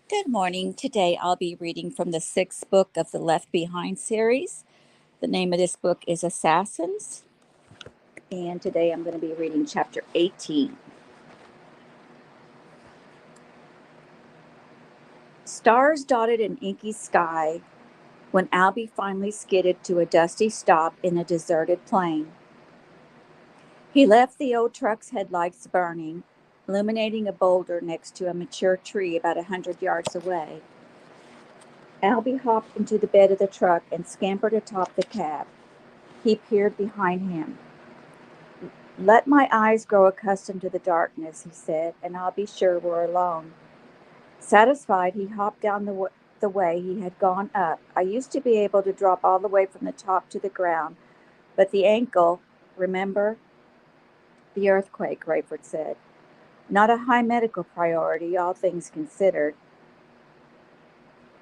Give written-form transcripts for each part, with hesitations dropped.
Good morning. Today I'll be reading from the sixth book of the Left Behind series. The name of this book is Assassins, and today I'm going to be reading chapter 18. Stars dotted an inky sky when Albie finally skidded to a dusty stop in a deserted plain. He left the old truck's headlights burning, illuminating a boulder next to a mature tree about 100 yards away. Albie hopped into the bed of the truck and scampered atop the cab. He peered behind him. "Let my eyes grow accustomed to the darkness," he said, "and I'll be sure we're alone." Satisfied, he hopped down the way he had gone up. "I used to be able to drop all the way from the top to the ground, but the ankle, remember?" "The earthquake," Rayford said. "Not a high medical priority, all things considered."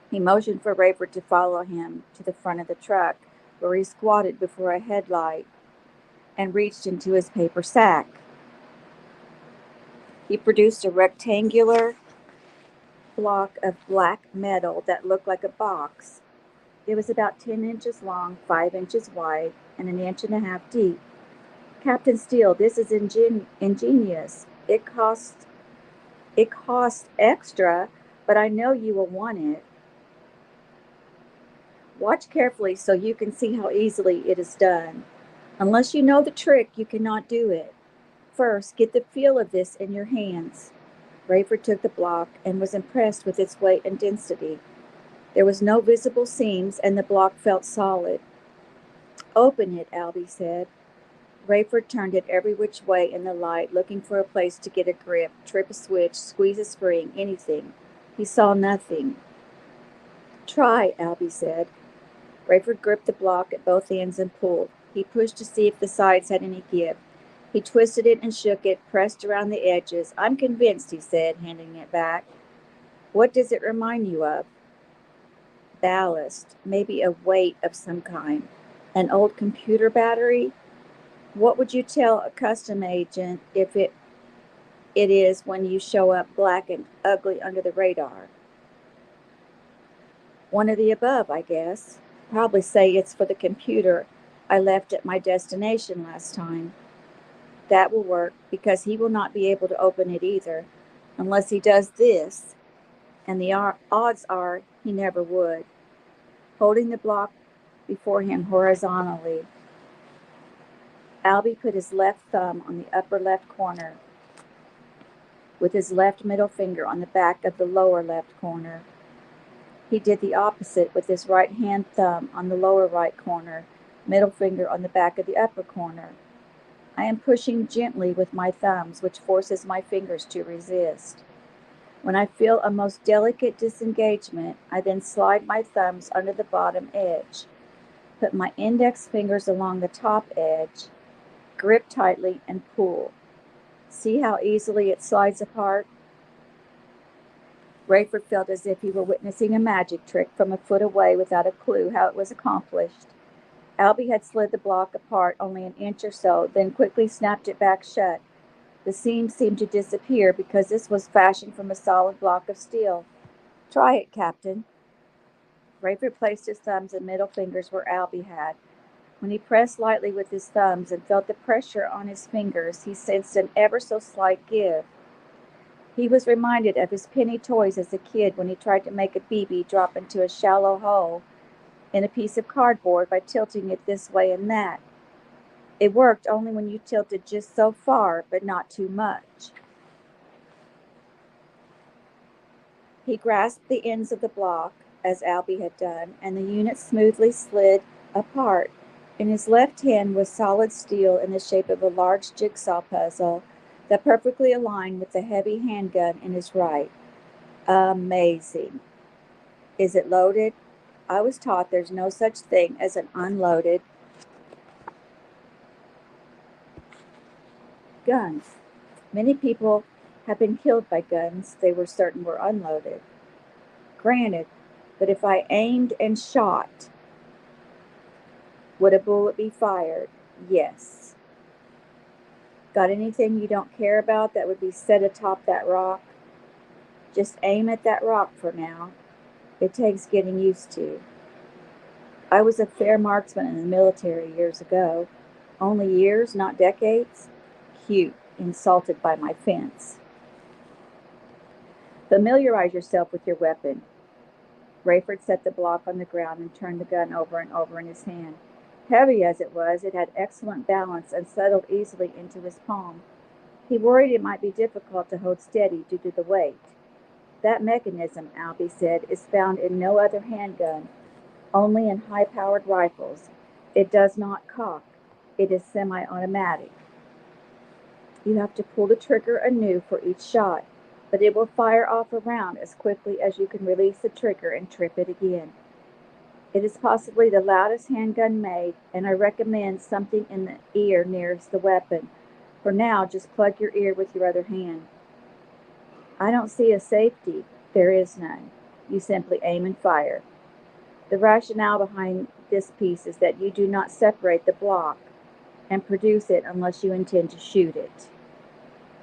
He motioned for Rayford to follow him to the front of the truck, where he squatted before a headlight and reached into his paper sack. He produced a rectangular block of black metal that looked like a box. It was about 10 inches long, 5 inches wide, and an inch and a half deep. "Captain Steele, this is ingenious. It costs extra, but I know you will want it. Watch carefully so you can see how easily it is done. Unless you know the trick, you cannot do it. First, get the feel of this in your hands." Rayford took the block and was impressed with its weight and density. There was no visible seams, and the block felt solid. "Open it," Albie said. Rayford turned it every which way in the light, looking for a place to get a grip, trip a switch, squeeze a spring, anything. He saw nothing. "Try," Albie said. Rayford gripped the block at both ends and pulled. He pushed to see if the sides had any give. He twisted it and shook it, pressed around the edges. "I'm convinced," he said, handing it back. "What does it remind you of?" "Ballast, maybe a weight of some kind. An old computer battery? What would you tell a custom agent if it is when you show up black and ugly under the radar?" "One of the above, I guess. Probably say it's for the computer I left at my destination last time." "That will work, because he will not be able to open it either, unless he does this, and the odds are he never would." Holding the block before him horizontally, Albie put his left thumb on the upper left corner, with his left middle finger on the back of the lower left corner. He did the opposite with his right hand thumb on the lower right corner, middle finger on the back of the upper corner. "I am pushing gently with my thumbs, which forces my fingers to resist. When I feel a most delicate disengagement, I then slide my thumbs under the bottom edge, put my index fingers along the top edge, grip tightly, and pull. See how easily it slides apart?" Rayford felt as if he were witnessing a magic trick from a foot away without a clue how it was accomplished. Albie had slid the block apart only an inch or so, then quickly snapped it back shut. The seams seemed to disappear because this was fashioned from a solid block of steel. "Try it, Captain." Rayford placed his thumbs and middle fingers where Albie had. When he pressed lightly with his thumbs and felt the pressure on his fingers, he sensed an ever so slight give. He was reminded of his penny toys as a kid when he tried to make a BB drop into a shallow hole in a piece of cardboard by tilting it this way and that. It worked only when you tilted just so far, but not too much. He grasped the ends of the block, as Albie had done, and the unit smoothly slid apart. In his left hand was solid steel in the shape of a large jigsaw puzzle that perfectly aligned with the heavy handgun in his right. Amazing. "Is it loaded?" "I was taught there's no such thing as an unloaded guns. Many people have been killed by guns they were certain were unloaded." "Granted, but if I aimed and shot, would a bullet be fired?" "Yes." "Got anything you don't care about that would be set atop that rock?" Just aim at that rock for now. It takes getting used to. I was a fair marksman in the military years ago. Only years, not decades. Cute, insulted by my fence. Familiarize yourself with your weapon. Rayford set the block on the ground and turned the gun over and over in his hand. Heavy as it was, it had excellent balance and settled easily into his palm. He worried it might be difficult to hold steady due to the weight. That mechanism, Albie said, is found in no other handgun, only in high-powered rifles. It does not cock. It is semi-automatic. You have to pull the trigger anew for each shot, but it will fire off a round as quickly as you can release the trigger and trip it again. It is possibly the loudest handgun made, and I recommend something in the ear nearest the weapon. For now, just plug your ear with your other hand. I don't see a safety. There is none. You simply aim and fire. The rationale behind this piece is that you do not separate the block and produce it unless you intend to shoot it.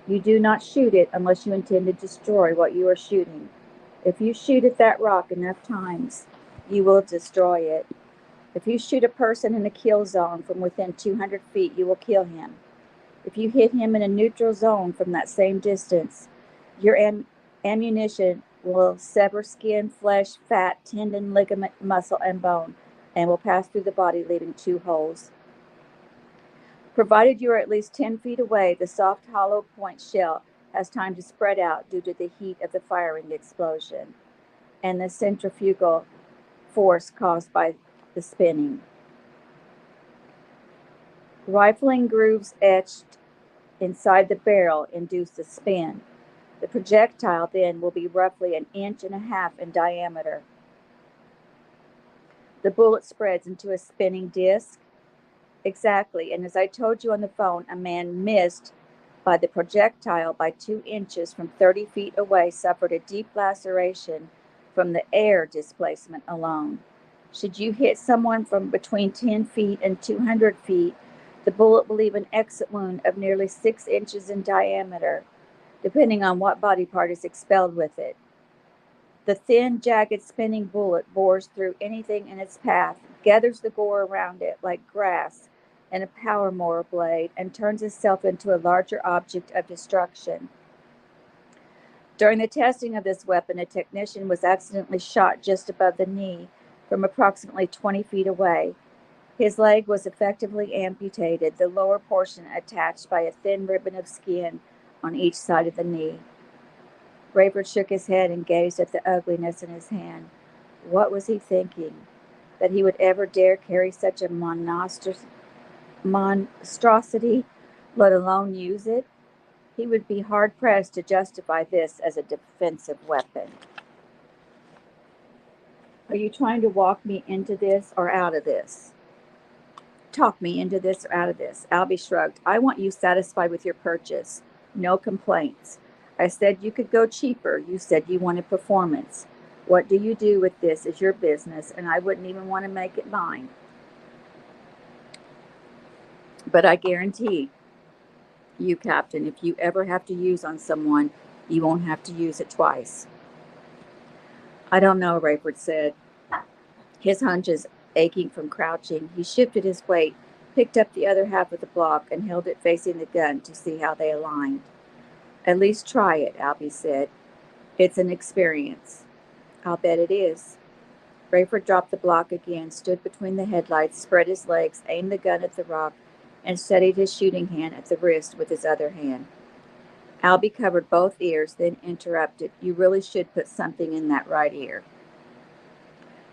You do not shoot it unless you intend to destroy what you are shooting. If you shoot at that rock enough times, you will destroy it. If you shoot a person in a kill zone from within 200 feet, you will kill him. If you hit him in a neutral zone from that same distance, your ammunition will sever skin, flesh, fat, tendon, ligament, muscle, and bone, and will pass through the body, leaving 2 holes. Provided you are at least 10 feet away, the soft hollow point shell has time to spread out due to the heat of the firing explosion and the centrifugal force caused by the spinning. Rifling grooves etched inside the barrel induce the spin. The projectile then will be roughly 1.5 inches in diameter. The bullet spreads into a spinning disc. Exactly, and as I told you on the phone, a man missed by the projectile by 2 inches from 30 feet away suffered a deep laceration from the air displacement alone. Should you hit someone from between 10 feet and 200 feet, the bullet will leave an exit wound of nearly 6 inches in diameter, depending on what body part is expelled with it. The thin, jagged, spinning bullet bores through anything in its path, gathers the gore around it like grass in a power mower blade, and turns itself into a larger object of destruction. During the testing of this weapon, a technician was accidentally shot just above the knee from approximately 20 feet away. His leg was effectively amputated, the lower portion attached by a thin ribbon of skin on each side of the knee. Rayford shook his head and gazed at the ugliness in his hand. What was he thinking? That he would ever dare carry such a monstrosity, let alone use it? He would be hard-pressed to justify this as a defensive weapon. Are you trying to walk me into this or out of this? Talk me into this or out of this. Albie shrugged. I want you satisfied with your purchase. No complaints. I said you could go cheaper. You said you wanted performance. What do you do with this is your business, and I wouldn't even want to make it mine. But I guarantee you, Captain, if you ever have to use on someone, you won't have to use it twice. I don't know, Rayford said, his hunches aching from crouching. He shifted his weight, picked up the other half of the block, and held it facing the gun to see how they aligned. At least try it, Albie said. It's an experience. I'll bet it is. Rayford dropped the block again, stood between the headlights, spread his legs, aimed the gun at the rock, and steadied his shooting hand at the wrist with his other hand. Albie covered both ears, then interrupted. You really should put something in that right ear.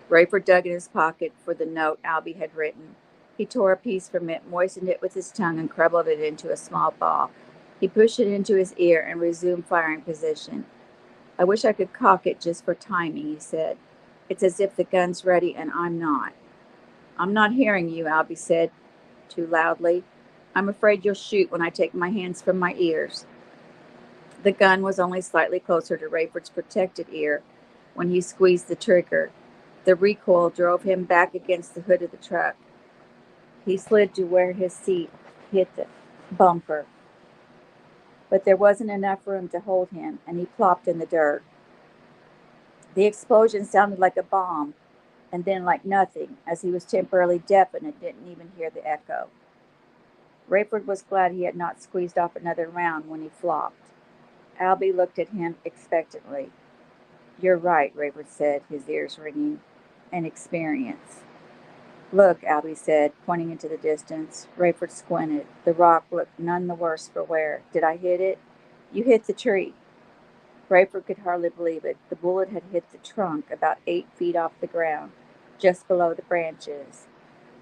Rayford dug in his pocket for the note Albie had written. He tore a piece from it, moistened it with his tongue, and crumbled it into a small ball. He pushed it into his ear and resumed firing position. I wish I could cock it just for timing, he said. It's as if the gun's ready and I'm not. I'm not hearing you, Albie said, too loudly. I'm afraid you'll shoot when I take my hands from my ears. The gun was only slightly closer to Rayford's protected ear when he squeezed the trigger. The recoil drove him back against the hood of the truck. He slid to where his seat hit the bumper. But there wasn't enough room to hold him, and he plopped in the dirt. The explosion sounded like a bomb, and then like nothing, as he was temporarily deafened and didn't even hear the echo. Rayford was glad he had not squeezed off another round when he flopped. Albie looked at him expectantly. "You're right," Rayford said, his ears ringing. "An experience." "Look," Albie said, pointing into the distance. Rayford squinted. The rock looked none the worse for wear. "Did I hit it?" "You hit the tree." Rayford could hardly believe it. The bullet had hit the trunk about 8 feet off the ground, just below the branches.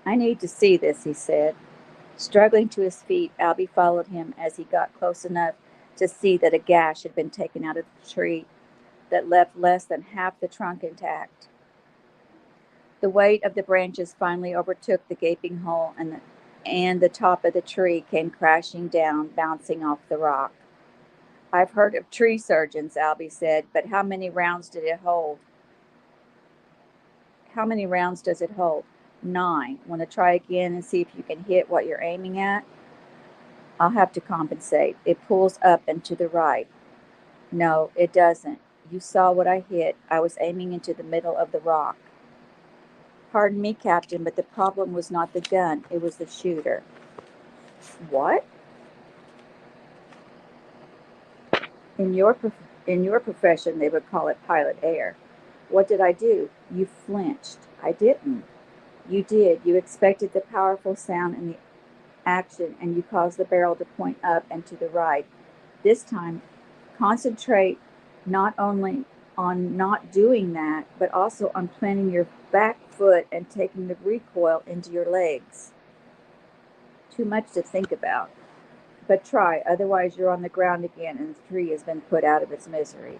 "I need to see this," he said. Struggling to his feet, Albie followed him as he got close enough to see that a gash had been taken out of the tree that left less than half the trunk intact. The weight of the branches finally overtook the gaping hole, and the top of the tree came crashing down, bouncing off the rock. "I've heard of tree surgeons," Albie said, "but how many rounds did it hold?" "How many rounds does it hold?" "9. Want to try again and see if you can hit what you're aiming at?" "I'll have to compensate. It pulls up and to the right." "No, it doesn't. You saw what I hit. I was aiming into the middle of the rock." "Pardon me, Captain, but the problem was not the gun. It was the shooter." "What?" In your in your profession, they would call it pilot error." "What did I do?" "You flinched." "I didn't." "You did. You expected the powerful sound and the action, and you caused the barrel to point up and to the right. This time, concentrate not only on not doing that, but also on planting your back foot and taking the recoil into your legs." "Too much to think about." "But try, otherwise you're on the ground again and the tree has been put out of its misery."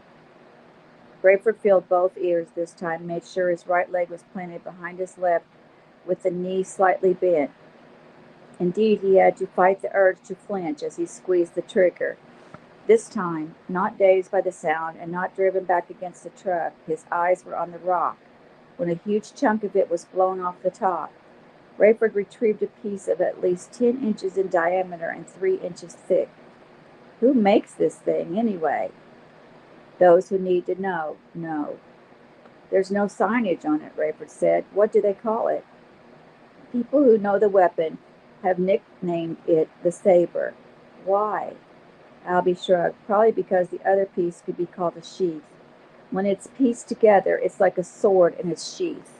Rayford filled both ears this time, made sure his right leg was planted behind his left with the knee slightly bent. Indeed, he had to fight the urge to flinch as he squeezed the trigger. This time, not dazed by the sound and not driven back against the truck, his eyes were on the rock when a huge chunk of it was blown off the top. Rayford retrieved a piece of at least 10 inches in diameter and 3 inches thick. "Who makes this thing, anyway?" "Those who need to know." "No." "There's no signage on it," Rayford said. "What do they call it?" "People who know the weapon have nicknamed it the Saber." "Why?" Albie shrugged. "Probably because the other piece could be called a sheath. When it's pieced together, it's like a sword in its sheath."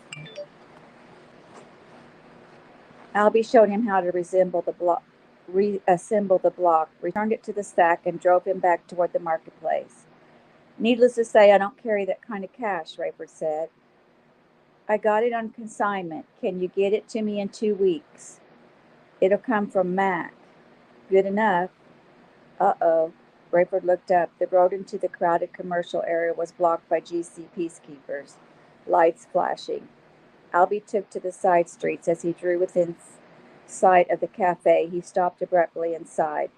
Albie showed him how to reassemble the block, returned it to the sack, and drove him back toward the marketplace. "Needless to say, I don't carry that kind of cash," Rayford said. "I got it on consignment. Can you get it to me in 2 weeks?" "It'll come from Mac." "Good enough." "Uh-oh." Rayford looked up. The road into the crowded commercial area was blocked by GC peacekeepers, lights flashing. Albie took to the side streets. As he drew within sight of the cafe, he stopped abruptly and sighed.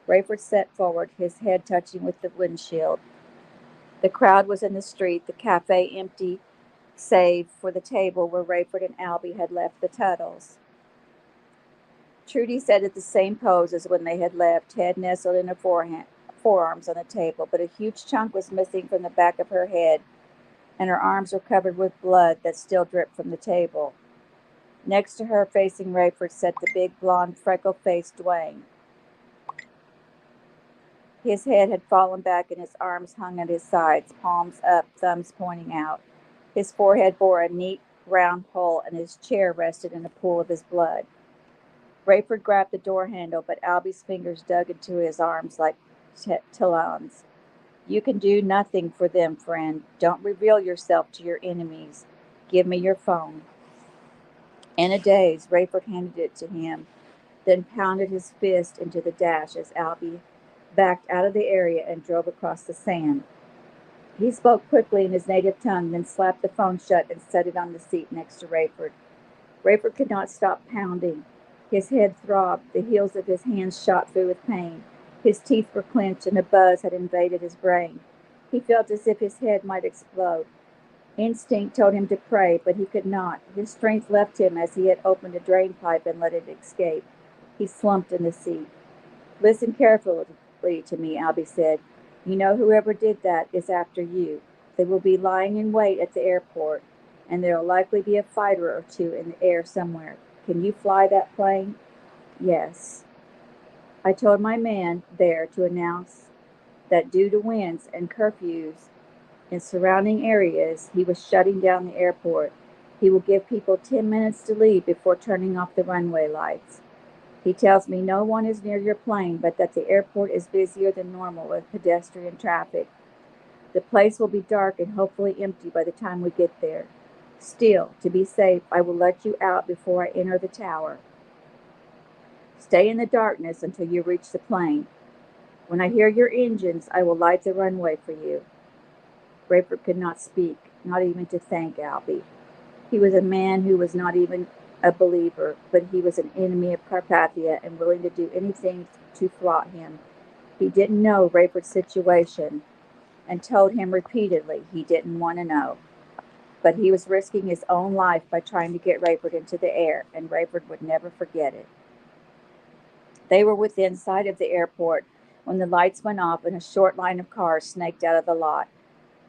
Rayford stepped forward, his head touching with the windshield. The crowd was in the street, the cafe empty save for the table where Rayford and Albie had left the Tuttles. Trudy sat at the same pose as when they had left, head nestled in her forearms on the table, but a huge chunk was missing from the back of her head, and her arms were covered with blood that still dripped from the table. Next to her, facing Rayford, sat the big, blond, freckle-faced Dwayne. His head had fallen back and his arms hung at his sides, palms up, thumbs pointing out. His forehead bore a neat, round hole, and his chair rested in a pool of his blood. Rayford grabbed the door handle, but Albie's fingers dug into his arms like talons. "You can do nothing for them, friend. Don't reveal yourself to your enemies. Give me your phone." In a daze, Rayford handed it to him, then pounded his fist into the dash as Albie backed out of the area and drove across the sand. He spoke quickly in his native tongue, then slapped the phone shut and set it on the seat next to Rayford. Rayford could not stop pounding. His head throbbed, the heels of his hands shot through with pain. His teeth were clenched, and a buzz had invaded his brain. He felt as if his head might explode. Instinct told him to pray, but he could not. His strength left him as he had opened a drain pipe and let it escape. He slumped in the seat. "Listen carefully to me," Albie said. "You know whoever did that is after you. They will be lying in wait at the airport, and there will likely be a fighter or two in the air somewhere. Can you fly that plane? Yes. I told my man there to announce that due to winds and curfews in surrounding areas, he was shutting down the airport. He will give people 10 minutes to leave before turning off the runway lights. He tells me no one is near your plane, but that the airport is busier than normal with pedestrian traffic. The place will be dark and hopefully empty by the time we get there. Still, to be safe, I will let you out before I enter the tower. Stay in the darkness until you reach the plane. When I hear your engines, I will light the runway for you. Rayford could not speak, not even to thank Albie. He was a man who was not even a believer, but he was an enemy of Carpathia and willing to do anything to thwart him. He didn't know Rayford's situation and told him repeatedly he didn't want to know. But he was risking his own life by trying to get Rayford into the air, and Rayford would never forget it. They were within sight of the airport when the lights went off and a short line of cars snaked out of the lot.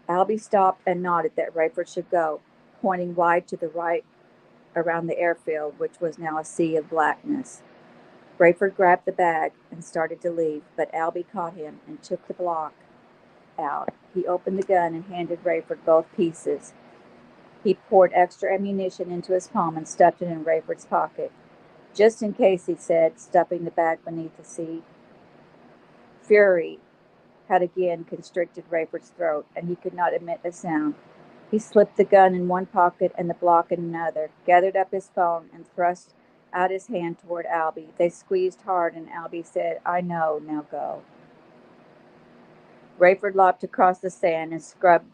Albie stopped and nodded that Rayford should go, pointing wide to the right around the airfield, which was now a sea of blackness. Rayford grabbed the bag and started to leave, but Albie caught him and took the block out. He opened the gun and handed Rayford both pieces. He poured extra ammunition into his palm and stuffed it in Rayford's pocket. Just in case, he said, stuffing the bag beneath the seat. Fury had again constricted Rayford's throat, and he could not emit a sound. He slipped the gun in one pocket and the block in another, gathered up his phone, and thrust out his hand toward Albie. They squeezed hard, and Albie said, I know, now go. Rayford lopped across the sand and scrubbed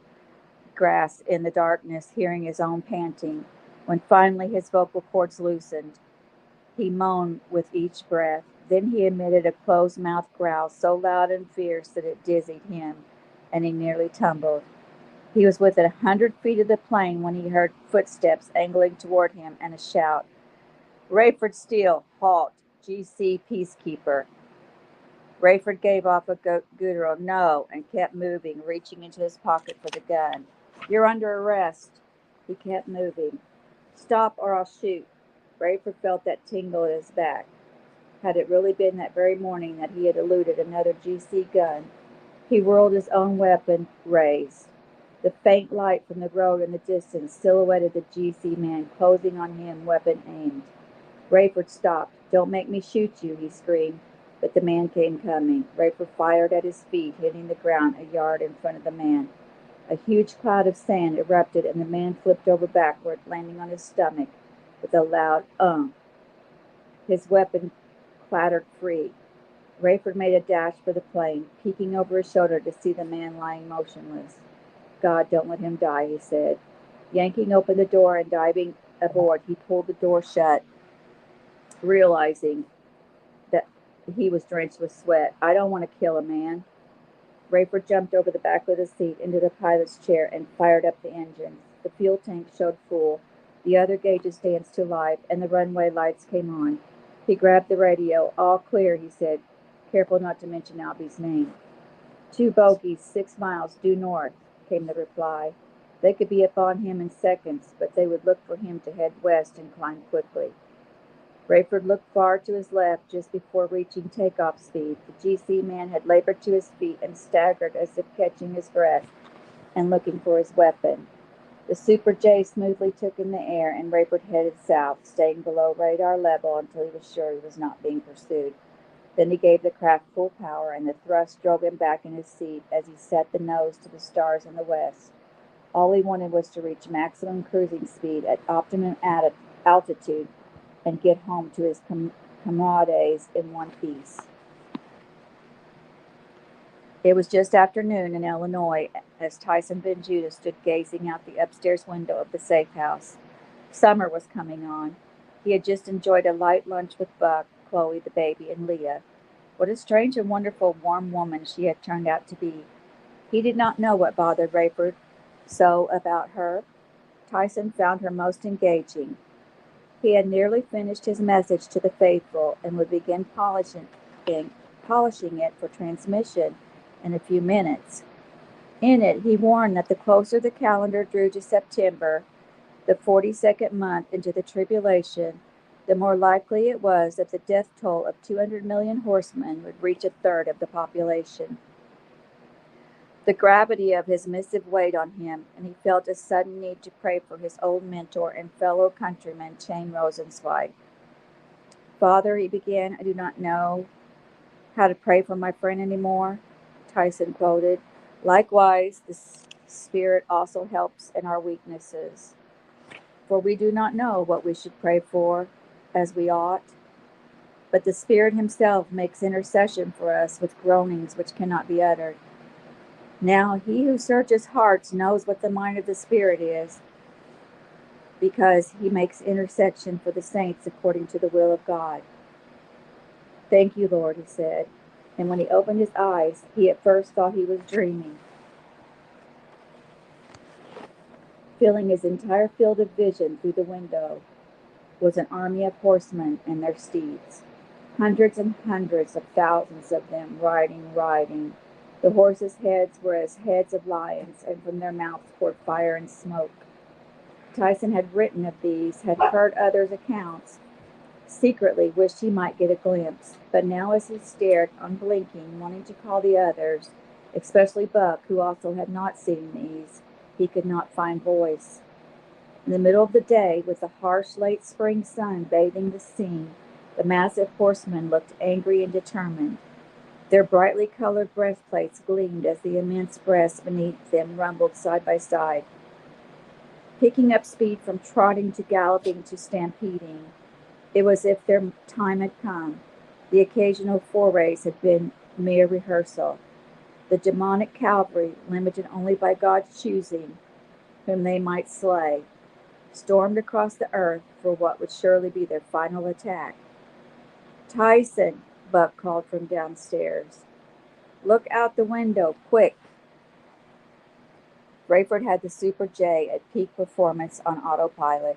grass in the darkness, hearing his own panting. When finally his vocal cords loosened, he moaned with each breath. Then he emitted a closed-mouthed growl so loud and fierce that it dizzied him, and he nearly tumbled. He was within 100 feet of the plane when he heard footsteps angling toward him and a shout. Rayford Steele, halt, GC Peacekeeper. Rayford gave off a guttural no and kept moving, reaching into his pocket for the gun. You're under arrest. He kept moving. Stop or I'll shoot. Rayford felt that tingle in his back. Had it really been that very morning that he had eluded another GC gun? He whirled his own weapon, raised. The faint light from the road in the distance silhouetted the GC man closing on him, weapon aimed. Rayford stopped. Don't make me shoot you, he screamed. But the man came coming. Rayford fired at his feet, hitting the ground a yard in front of the man. A huge cloud of sand erupted, and the man flipped over backward, landing on his stomach with a loud His weapon clattered free. Rayford made a dash for the plane, peeking over his shoulder to see the man lying motionless. God, don't let him die, he said. Yanking open the door and diving aboard, he pulled the door shut, realizing that he was drenched with sweat. I don't want to kill a man. Rayford jumped over the back of the seat into the pilot's chair and fired up the engine. The fuel tank showed full. The other gauges danced to life, and the runway lights came on. He grabbed the radio. All clear, he said, careful not to mention Albie's name. 2 bogies, 6 miles due north, came the reply. They could be upon him in seconds, but they would look for him to head west and climb quickly. Rayford looked far to his left just before reaching takeoff speed. The GC man had labored to his feet and staggered as if catching his breath and looking for his weapon. The Super J smoothly took in the air, and Rayford headed south, staying below radar level until he was sure he was not being pursued. Then he gave the craft full power, and the thrust drove him back in his seat as he set the nose to the stars in the west. All he wanted was to reach maximum cruising speed at optimum altitude and get home to his comrades in one piece. It was just after noon in Illinois as Tyson Ben Judah stood gazing out the upstairs window of the safe house. Summer was coming on. He had just enjoyed a light lunch with Buck, Chloe, the baby, and Leah. What a strange and wonderful, warm woman she had turned out to be. He did not know what bothered Rayford so about her. Tyson found her most engaging. He had nearly finished his message to the faithful and would begin polishing it for transmission in a few minutes. In it, he warned that the closer the calendar drew to September, the 42nd month into the tribulation, the more likely it was that the death toll of 200 million horsemen would reach a third of the population. The gravity of his missive weighed on him, and he felt a sudden need to pray for his old mentor and fellow countryman, Chaim Rosenzweig. Father, he began, I do not know how to pray for my friend anymore, Tyson quoted. Likewise, the Spirit also helps in our weaknesses, for we do not know what we should pray for as we ought, but the Spirit himself makes intercession for us with groanings which cannot be uttered. Now he who searches hearts knows what the mind of the Spirit is, because he makes intercession for the saints according to the will of God. Thank you, Lord, he said. And when he opened his eyes, he at first thought he was dreaming. Filling his entire field of vision through the window was an army of horsemen and their steeds. Hundreds and hundreds of thousands of them riding. The horses' heads were as heads of lions, and from their mouths poured fire and smoke. Tyson had written of these, had heard others' accounts, secretly wished he might get a glimpse, but now as he stared, unblinking, wanting to call the others, especially Buck, who also had not seen these, he could not find voice. In the middle of the day, with the harsh late spring sun bathing the scene, the massive horsemen looked angry and determined. Their brightly colored breastplates gleamed as the immense breasts beneath them rumbled side by side, picking up speed from trotting to galloping to stampeding. It was as if their time had come. The occasional forays had been mere rehearsal. The demonic cavalry, limited only by God's choosing, whom they might slay, stormed across the earth for what would surely be their final attack. Tyson, Buck called from downstairs. Look out the window, quick. Rayford had the Super J at peak performance on autopilot.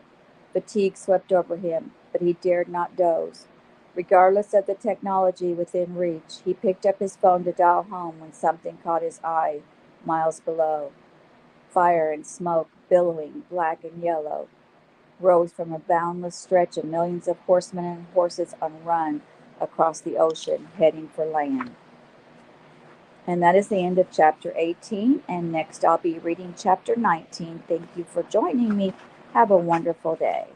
Fatigue swept over him, but he dared not doze. Regardless of the technology within reach, he picked up his phone to dial home when something caught his eye miles below. Fire and smoke, billowing, black and yellow, rose from a boundless stretch of millions of horsemen and horses on run across the ocean, heading for land. And that is the end of chapter 18. And next I'll be reading chapter 19. Thank you for joining me. Have a wonderful day.